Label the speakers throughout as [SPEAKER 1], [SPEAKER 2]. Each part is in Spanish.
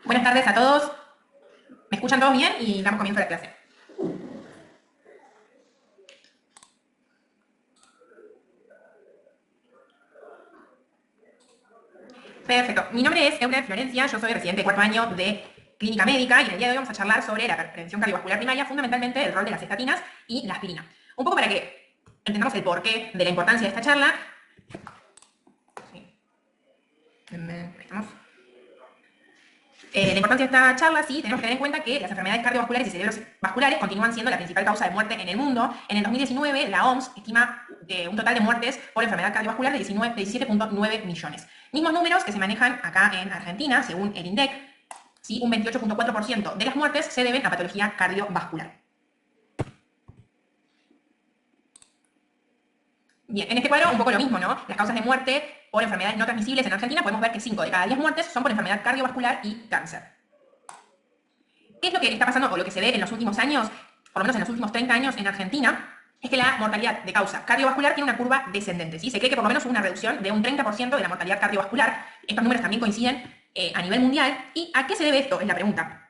[SPEAKER 1] Buenas tardes a todos. ¿Me escuchan todos bien? Y damos comienzo a la clase. Perfecto. Mi nombre es Eure Florencia, yo soy residente de cuarto año de Clínica Médica y en el día de hoy vamos a charlar sobre la prevención cardiovascular primaria, fundamentalmente el rol de las estatinas y la aspirina. Un poco para que entendamos el porqué de la importancia de esta charla. La importancia de esta charla, sí, tenemos que tener en cuenta que las enfermedades cardiovasculares y cerebrovasculares continúan siendo la principal causa de muerte en el mundo. En el 2019, la OMS estima un total de muertes por enfermedad cardiovascular de 17,9 millones. Mismos números que se manejan acá en Argentina, según el INDEC, ¿sí? Un 28,4% de las muertes se deben a patología cardiovascular. Bien, en este cuadro un poco lo mismo, ¿no? Las causas de muerte por enfermedades no transmisibles en Argentina, podemos ver que 5 de cada 10 muertes son por enfermedad cardiovascular y cáncer. ¿Qué es lo que está pasando o lo que se ve en los últimos años, por lo menos en los últimos 30 años en Argentina? Es que la mortalidad de causa cardiovascular tiene una curva descendente, ¿sí? Se cree que por lo menos hubo una reducción de un 30% de la mortalidad cardiovascular. Estos números también coinciden a nivel mundial. ¿Y a qué se debe esto? Es la pregunta.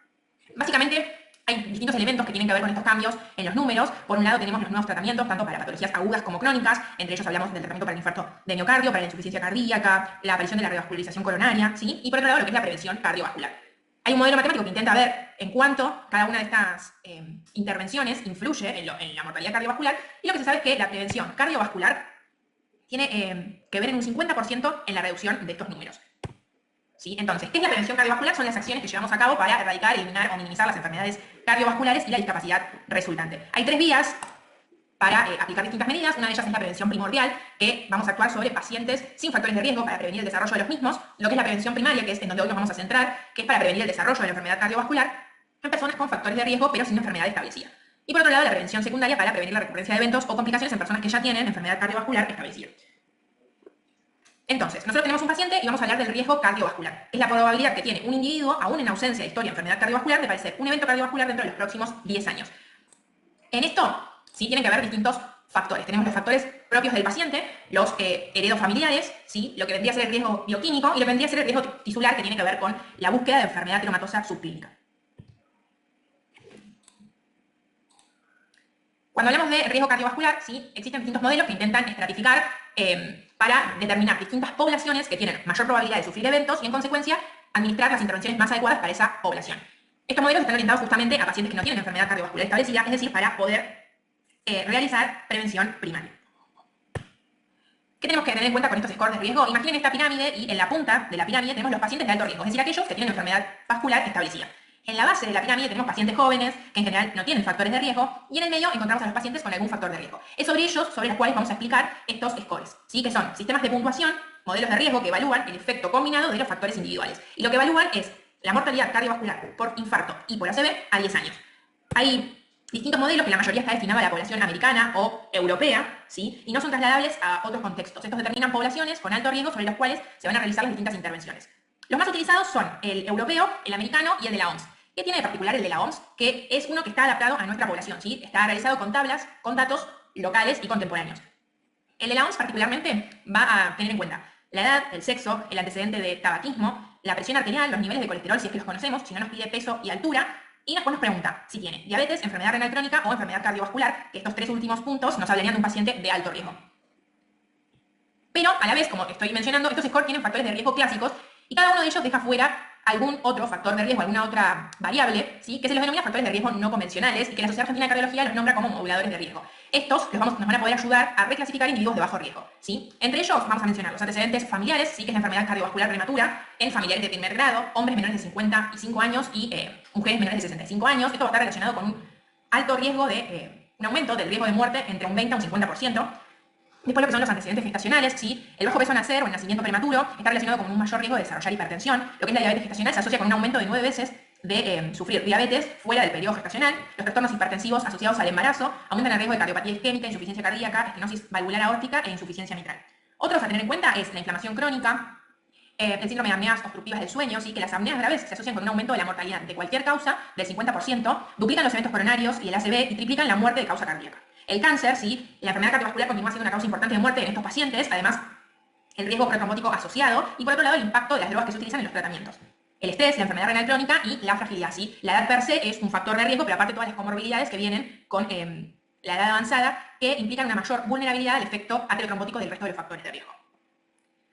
[SPEAKER 1] Básicamente, hay distintos elementos que tienen que ver con estos cambios en los números. Por un lado tenemos los nuevos tratamientos, tanto para patologías agudas como crónicas. Entre ellos hablamos del tratamiento para el infarto de miocardio, para la insuficiencia cardíaca, la aparición de la revascularización coronaria, ¿sí? Y por otro lado, lo que es la prevención cardiovascular. Hay un modelo matemático que intenta ver en cuánto cada una de estas intervenciones influye en la mortalidad cardiovascular, y lo que se sabe es que la prevención cardiovascular tiene que ver en un 50% en la reducción de estos números. ¿Sí? Entonces, ¿qué es la prevención cardiovascular? Son las acciones que llevamos a cabo para erradicar, eliminar o minimizar las enfermedades cardiovasculares y la discapacidad resultante. Hay 3 vías para aplicar distintas medidas. Una de ellas es la prevención primordial, que vamos a actuar sobre pacientes sin factores de riesgo para prevenir el desarrollo de los mismos. Lo que es la prevención primaria, que es en donde hoy nos vamos a centrar, que es para prevenir el desarrollo de la enfermedad cardiovascular en personas con factores de riesgo, pero sin enfermedad establecida. Y por otro lado, la prevención secundaria para prevenir la recurrencia de eventos o complicaciones en personas que ya tienen enfermedad cardiovascular establecida. Entonces, nosotros tenemos un paciente y vamos a hablar del riesgo cardiovascular. Es la probabilidad que tiene un individuo, aún en ausencia de historia de enfermedad cardiovascular, de padecer un evento cardiovascular dentro de los próximos 10 años. En esto, sí, tienen que haber distintos factores. Tenemos los factores propios del paciente, los heredofamiliares, ¿sí? Lo que vendría a ser el riesgo bioquímico y lo que vendría a ser el riesgo tisular, que tiene que ver con la búsqueda de enfermedad reumatosa subclínica. Cuando hablamos de riesgo cardiovascular, ¿sí? Existen distintos modelos que intentan estratificar para determinar distintas poblaciones que tienen mayor probabilidad de sufrir eventos y, en consecuencia, administrar las intervenciones más adecuadas para esa población. Estos modelos están orientados justamente a pacientes que no tienen enfermedad cardiovascular establecida, es decir, para poder realizar prevención primaria. ¿Qué tenemos que tener en cuenta con estos scores de riesgo? Imaginen esta pirámide y en la punta de la pirámide tenemos los pacientes de alto riesgo, es decir, aquellos que tienen enfermedad vascular establecida. En la base de la pirámide tenemos pacientes jóvenes, que en general no tienen factores de riesgo, y en el medio encontramos a los pacientes con algún factor de riesgo. Es sobre ellos sobre los cuales vamos a explicar estos scores, ¿sí? Que son sistemas de puntuación, modelos de riesgo que evalúan el efecto combinado de los factores individuales. Y lo que evalúan es la mortalidad cardiovascular por infarto y por ACV a 10 años. Hay distintos modelos que la mayoría está destinada a la población americana o europea, ¿sí? Y no son trasladables a otros contextos. Estos determinan poblaciones con alto riesgo sobre las cuales se van a realizar las distintas intervenciones. Los más utilizados son el europeo, el americano y el de la OMS. ¿Qué tiene de particular el de la OMS? Que es uno que está adaptado a nuestra población, ¿sí? Está realizado con tablas, con datos locales y contemporáneos. El de la OMS particularmente va a tener en cuenta la edad, el sexo, el antecedente de tabaquismo, la presión arterial, los niveles de colesterol, si es que los conocemos, si no nos pide peso y altura, y después nos pregunta si tiene diabetes, enfermedad renal crónica o enfermedad cardiovascular, que estos 3 últimos puntos nos hablarían de un paciente de alto riesgo. Pero, a la vez, como estoy mencionando, estos scores tienen factores de riesgo clásicos y cada uno de ellos deja fuera algún otro factor de riesgo, alguna otra variable, ¿sí? Que se los denomina factores de riesgo no convencionales y que la Sociedad Argentina de Cardiología los nombra como moduladores de riesgo. Estos nos van a poder ayudar a reclasificar individuos de bajo riesgo, ¿sí? Entre ellos vamos a mencionar los antecedentes familiares, ¿sí? Que es la enfermedad cardiovascular prematura en familiares de primer grado, hombres menores de 55 años y mujeres menores de 65 años. Esto va a estar relacionado con un alto riesgo de un aumento del riesgo de muerte entre un 20 a un 50%. Después lo que son los antecedentes gestacionales, ¿sí? El bajo peso al nacer o el nacimiento prematuro está relacionado con un mayor riesgo de desarrollar hipertensión. Lo que es la diabetes gestacional se asocia con un aumento de 9 veces de sufrir diabetes fuera del periodo gestacional. Los trastornos hipertensivos asociados al embarazo aumentan el riesgo de cardiopatía isquémica, insuficiencia cardíaca, estenosis valvular aórtica e insuficiencia mitral. Otros a tener en cuenta es la inflamación crónica, el síndrome de apneas obstructivas del sueño, ¿sí? Que las apneas graves se asocian con un aumento de la mortalidad de cualquier causa del 50%, duplican los eventos coronarios y el ACV y triplican la muerte de causa cardíaca. El cáncer, ¿sí? La enfermedad cardiovascular continúa siendo una causa importante de muerte en estos pacientes, además el riesgo protrombótico asociado y por otro lado el impacto de las drogas que se utilizan en los tratamientos. el estrés, la enfermedad renal crónica y la fragilidad, ¿sí? La edad per se es un factor de riesgo, pero aparte todas las comorbilidades que vienen con la edad avanzada que implican una mayor vulnerabilidad al efecto aterotrombótico del resto de los factores de riesgo.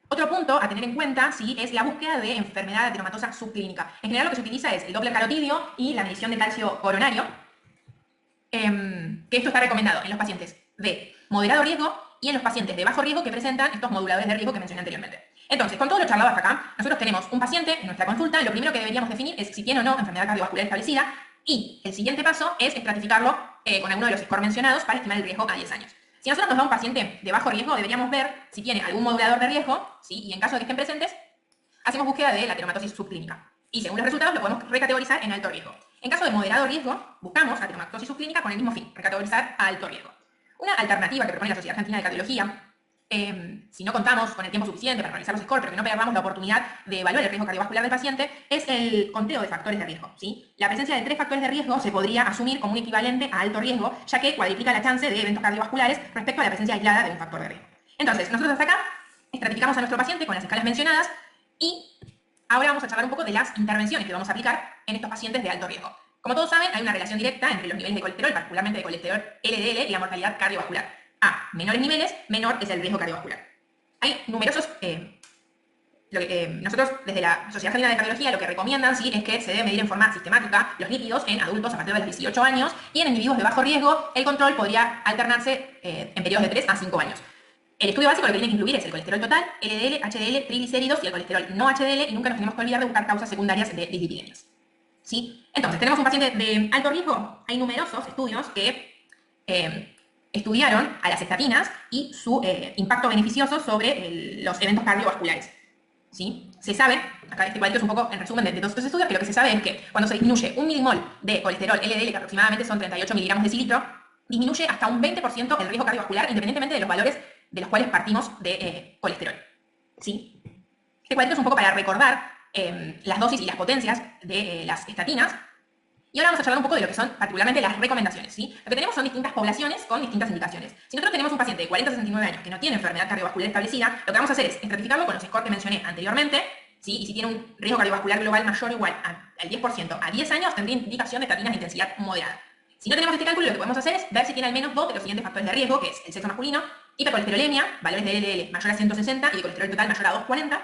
[SPEAKER 1] Otro punto a tener en cuenta, ¿sí?, es la búsqueda de enfermedad ateromatosa subclínica. En general lo que se utiliza es el Doppler carotidio y la medición de calcio coronario, que esto está recomendado en los pacientes de moderado riesgo y en los pacientes de bajo riesgo que presentan estos moduladores de riesgo que mencioné anteriormente. Entonces, con todo lo charlado hasta acá, nosotros tenemos un paciente en nuestra consulta, lo primero que deberíamos definir es si tiene o no enfermedad cardiovascular establecida, y el siguiente paso es estratificarlo con alguno de los scores mencionados para estimar el riesgo a 10 años. Si nosotros nos da un paciente de bajo riesgo, deberíamos ver si tiene algún modulador de riesgo, ¿sí?, y en caso de que estén presentes, hacemos búsqueda de la ateromatosis subclínica. Y según los resultados, lo podemos recategorizar en alto riesgo. En caso de moderado riesgo, buscamos ateromatosis subclínica con el mismo fin, recategorizar a alto riesgo. Una alternativa que propone la Sociedad Argentina de Cardiología, si no contamos con el tiempo suficiente para realizar los scores, pero que no perdamos la oportunidad de evaluar el riesgo cardiovascular del paciente, es el conteo de factores de riesgo, ¿sí? La presencia de 3 factores de riesgo se podría asumir como un equivalente a alto riesgo, ya que cuadriplica la chance de eventos cardiovasculares respecto a la presencia aislada de un factor de riesgo. Entonces, nosotros hasta acá estratificamos a nuestro paciente con las escalas mencionadas y ahora vamos a charlar un poco de las intervenciones que vamos a aplicar en estos pacientes de alto riesgo. Como todos saben, hay una relación directa entre los niveles de colesterol, particularmente de colesterol LDL, y la mortalidad cardiovascular. A menores niveles, menor es el riesgo cardiovascular. Hay numerosos... nosotros, desde la Sociedad Argentina de Cardiología, lo que recomiendan, ¿sí?, es que se debe medir en forma sistemática los lípidos en adultos a partir de los 18 años y en individuos de bajo riesgo el control podría alternarse en periodos de 3 a 5 años. El estudio básico lo que tiene que incluir es el colesterol total, LDL, HDL, triglicéridos y el colesterol no HDL, y nunca nos tenemos que olvidar de buscar causas secundarias de dislipidemias, ¿sí? Entonces, tenemos un paciente de alto riesgo. Hay numerosos estudios que estudiaron a las estatinas y su impacto beneficioso sobre los eventos cardiovasculares, ¿sí? Se sabe, acá este cuadrito es un poco en resumen de todos estos estudios, que lo que se sabe es que cuando se disminuye 1 milimol de colesterol LDL, que aproximadamente son 38 miligramos de cilitro, disminuye hasta un 20% el riesgo cardiovascular, independientemente de los valores de los cuales partimos de colesterol, ¿sí? Este cuadrito es un poco para recordar las dosis y las potencias de las estatinas. Y ahora vamos a charlar un poco de lo que son particularmente las recomendaciones, ¿sí? Lo que tenemos son distintas poblaciones con distintas indicaciones. Si nosotros tenemos un paciente de 40 a 69 años que no tiene enfermedad cardiovascular establecida, lo que vamos a hacer es estratificarlo con los scores que mencioné anteriormente, ¿sí? Y si tiene un riesgo cardiovascular global mayor o igual al 10% a 10 años, tendría indicación de estatinas de intensidad moderada. Si no tenemos este cálculo, lo que podemos hacer es ver si tiene al menos 2 de los siguientes factores de riesgo, que es el sexo masculino, hipercolesterolemia, valores de LDL mayor a 160 y de colesterol total mayor a 240,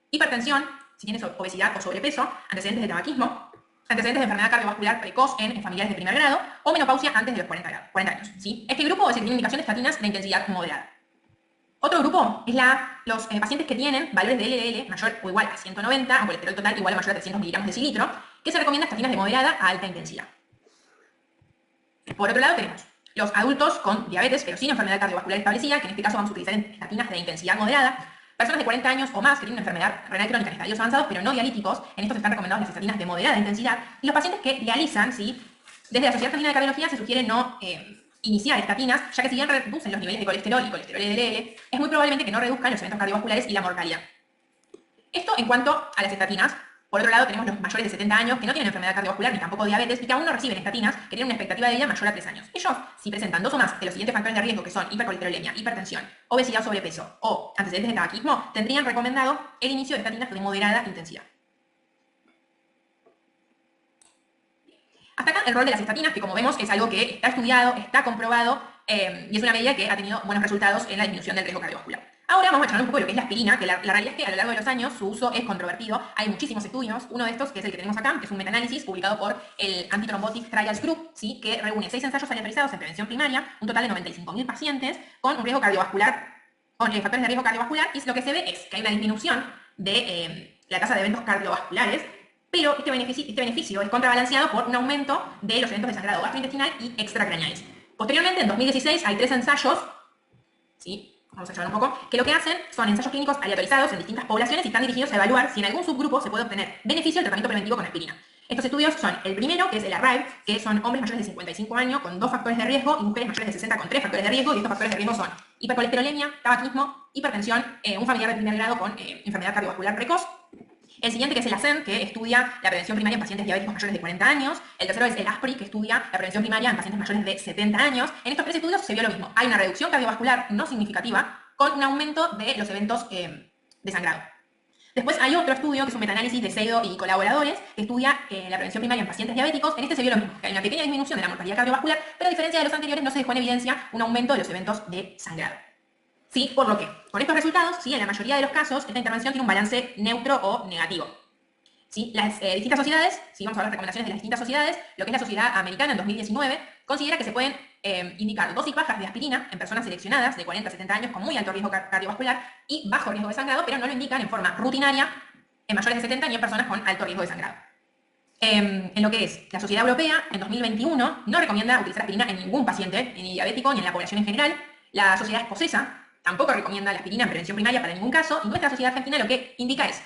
[SPEAKER 1] hipertensión, si tienes obesidad o sobrepeso, antecedentes de tabaquismo, antecedentes de enfermedad cardiovascular precoz en familiares de primer grado o menopausia antes de los 40 años, ¿sí? Este grupo es el que tiene indicación de estatinas de intensidad moderada. Otro grupo es los pacientes que tienen valores de LDL mayor o igual a 190 o colesterol total igual o mayor a 300 miligramos de cilitro, que se recomienda estatinas de moderada a alta intensidad. Por otro lado tenemos los adultos con diabetes pero sin enfermedad cardiovascular establecida, que en este caso vamos a utilizar estatinas de intensidad moderada. Personas de 40 años o más que tienen una enfermedad renal crónica en estadios avanzados pero no dialíticos, en estos están recomendadas las estatinas de moderada intensidad. Y los pacientes que dializan, ¿sí?, desde la Sociedad Argentina de Cardiología se sugiere no iniciar estatinas, ya que si bien reducen los niveles de colesterol y colesterol LDL, es muy probablemente que no reduzcan los eventos cardiovasculares y la mortalidad. Esto en cuanto a las estatinas. Por otro lado, tenemos los mayores de 70 años que no tienen enfermedad cardiovascular ni tampoco diabetes y que aún no reciben estatinas, que tienen una expectativa de vida mayor a 3 años. Ellos, si presentan 2 o más de los siguientes factores de riesgo, que son hipercolesterolemia, hipertensión, obesidad o sobrepeso o antecedentes de tabaquismo, tendrían recomendado el inicio de estatinas de moderada intensidad. Hasta acá el rol de las estatinas, que como vemos es algo que está estudiado, está comprobado y es una medida que ha tenido buenos resultados en la disminución del riesgo cardiovascular. Ahora vamos a charlar un poco de lo que es la aspirina, que la realidad es que a lo largo de los años su uso es controvertido. Hay muchísimos estudios, uno de estos, que es el que tenemos acá, que es un metaanálisis publicado por el Antithrombotic Trials Group, ¿sí?, que reúne 6 ensayos aleatorizados en prevención primaria, un total de 95.000 pacientes con un riesgo cardiovascular, con factores de riesgo cardiovascular, y lo que se ve es que hay una disminución de la tasa de eventos cardiovasculares, pero este beneficio es contrabalanceado por un aumento de los eventos de sangrado gastrointestinal y extracraneales. Posteriormente, en 2016, hay 3 ensayos, ¿sí?, vamos a charlar un poco, que lo que hacen son ensayos clínicos aleatorizados en distintas poblaciones y están dirigidos a evaluar si en algún subgrupo se puede obtener beneficio del tratamiento preventivo con aspirina. Estos estudios son el primero, que es el ARRIVE, que son hombres mayores de 55 años con 2 factores de riesgo y mujeres mayores de 60 con 3 factores de riesgo, y estos factores de riesgo son hipercolesterolemia, tabaquismo, hipertensión, un familiar de primer grado con enfermedad cardiovascular precoz. El siguiente, que es el ASCEND, que estudia la prevención primaria en pacientes diabéticos mayores de 40 años. El tercero es el ASPRI, que estudia la prevención primaria en pacientes mayores de 70 años. En estos 3 estudios se vio lo mismo. Hay una reducción cardiovascular no significativa con un aumento de los eventos de sangrado. Después hay otro estudio, que es un metaanálisis de Seido y colaboradores, que estudia la prevención primaria en pacientes diabéticos. En este se vio lo mismo, que hay una pequeña disminución de la mortalidad cardiovascular, pero a diferencia de los anteriores no se dejó en evidencia un aumento de los eventos de sangrado. ¿Sí? Por lo que, con estos resultados, ¿sí? En la mayoría de los casos, esta intervención tiene un balance neutro o negativo. ¿Sí? Las distintas sociedades, si vamos a ver las recomendaciones de las distintas sociedades, lo que es la Sociedad Americana en 2019, considera que se pueden indicar dosis bajas de aspirina en personas seleccionadas de 40 a 70 años con muy alto riesgo cardiovascular y bajo riesgo de sangrado, pero no lo indican en forma rutinaria en mayores de 70 ni en personas con alto riesgo de sangrado. En lo que es la Sociedad Europea, en 2021, no recomienda utilizar aspirina en ningún paciente, ni diabético, ni en la población en general. La Sociedad Escocesa tampoco recomienda la aspirina en prevención primaria para ningún caso, y nuestra Sociedad Argentina lo que indica es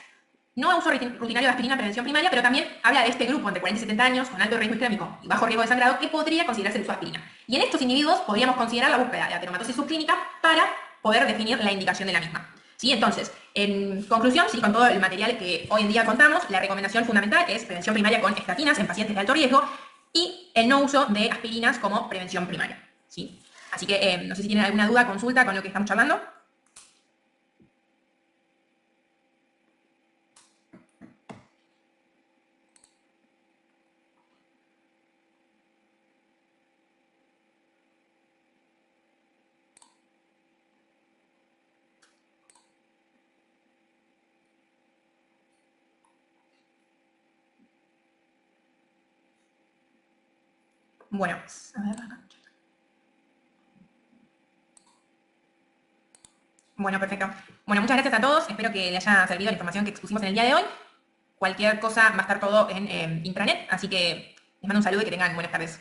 [SPEAKER 1] no uso rutinario de aspirina en prevención primaria, pero también habla de este grupo entre 40 y 70 años con alto riesgo isquémico y bajo riesgo de sangrado que podría considerarse el uso de aspirina. Y en estos individuos podríamos considerar la búsqueda de ateromatosis subclínica para poder definir la indicación de la misma. ¿Sí? Entonces, en conclusión, sí, con todo el material que hoy en día contamos, la recomendación fundamental es prevención primaria con estatinas en pacientes de alto riesgo y el no uso de aspirinas como prevención primaria. ¿Sí? Así que no sé si tienen alguna duda, consulta con lo que estamos charlando. Bueno, a ver acá. Bueno, perfecto. Bueno, muchas gracias a todos. Espero que les haya servido la información que expusimos en el día de hoy. Cualquier cosa va a estar todo en intranet, así que les mando un saludo y que tengan buenas tardes.